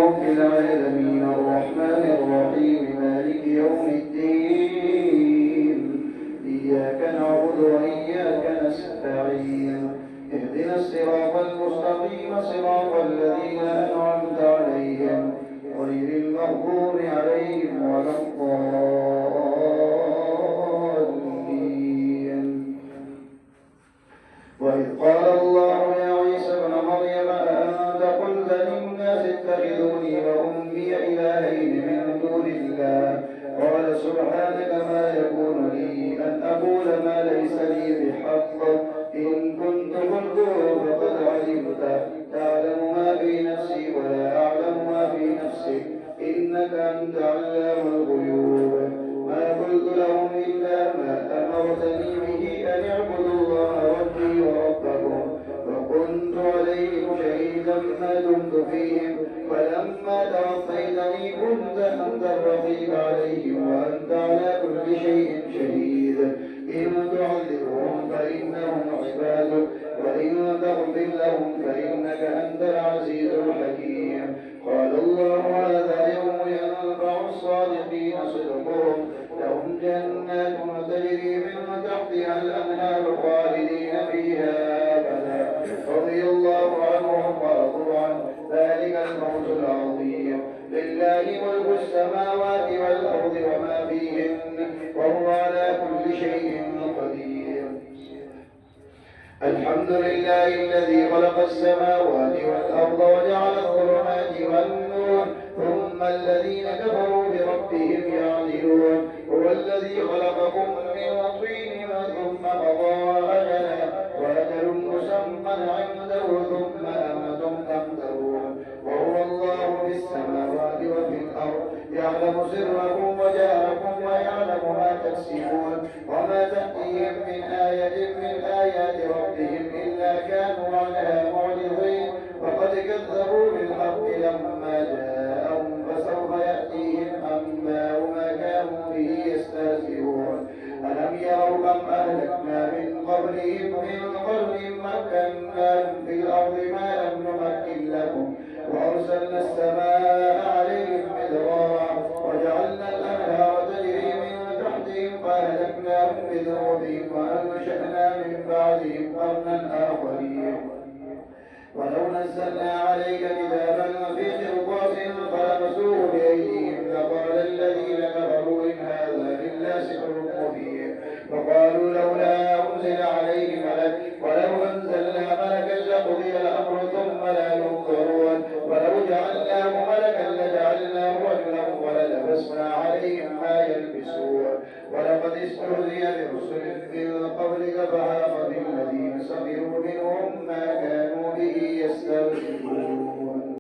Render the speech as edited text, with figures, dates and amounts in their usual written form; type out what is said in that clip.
رب العالمين الرحمن الرحيم مالك يوم الدين إياك نعبد وإياك نستعين اهدنا الصراط المستقيم صراط الذين أنعمت عليهم غير المغضوب عليهم ولا الضالين. وإذ قال الله يا عيسى ابن مريم أأنت قلت للناس اتخذوني وأمي إلهين من دون الله قال سبحانك ما يكون لي أن أقول ما ليس لي بحق إن كنت قلته فقد علمت تعلم ما في نفسي ولا أعلم ما في نفسك إنك أنت علام الغيوب. ما قلت لهم إلا ما أمرتني به أن اعبدوا الله ربي وربكم وكنت عليهم شهيدا ما دمت فيهم فلما توفيتني كنت أنت الرقيب عليهم وأنت على كل شيء شهيد. إن تعذبهم فإنهم عبادك وإن تغفر لهم فإنك أنت العزيز الحكيم. قال الله هذا يوم ينفع الصادقين صدقهم لهم جنات تجري من تحتها الأنهار خالدين فيها أبدا رضي الله عنهم ورضوا عنه ذلك الفوز العظيم. لله ملك السماوات والأرض وما فيهن وهو على كل شيء قدير. الحمد لله الذي خلق السماوات والأرض وجعل الظلمات والنور ثم الذين كفروا بربهم يعدلون. هو الذي خلقكم من طين ثم قضى أجلا وأجل مسمى عنده ثم أنتم تمترون. وهو الله في السماوات وفي الأرض يعلم سركم وجهركم ويعلم ما تكسبون وما تأتيهم من آية من آيات ربهم إلا كانوا عنها معرضين وقد كذبوا بالحق لما جاءهم فسوف يأتيهم أنباء ما كانوا به يستهزئون. ألم يروا كم أهلكنا من قبلهم من قرن مكناهم في الأرض ما لم نمكن لكم وأرسلنا السماء عليهم مدرارا وجعلنا الأنهار تجري من تحتهم فأهلكناهم بذنوبهم وأنشأنا من بعدهم قرنا آخرين. ولو نزلنا عليك كتابا في قرطاس فلمسوه بأيديهم لقال الذين كفروا إن هذا إلا سحر مبين وقالوا لولا أنزل عليه ملك ولو أنزلنا ملكا لقضي الأمر ثم لا ينظرون ولو جعلناه ملكا لجعلناه رجلا وللبسنا عليهم ما يلبسون. ولقد استهزئ برسل من قبلك فحاق بالذين سخروا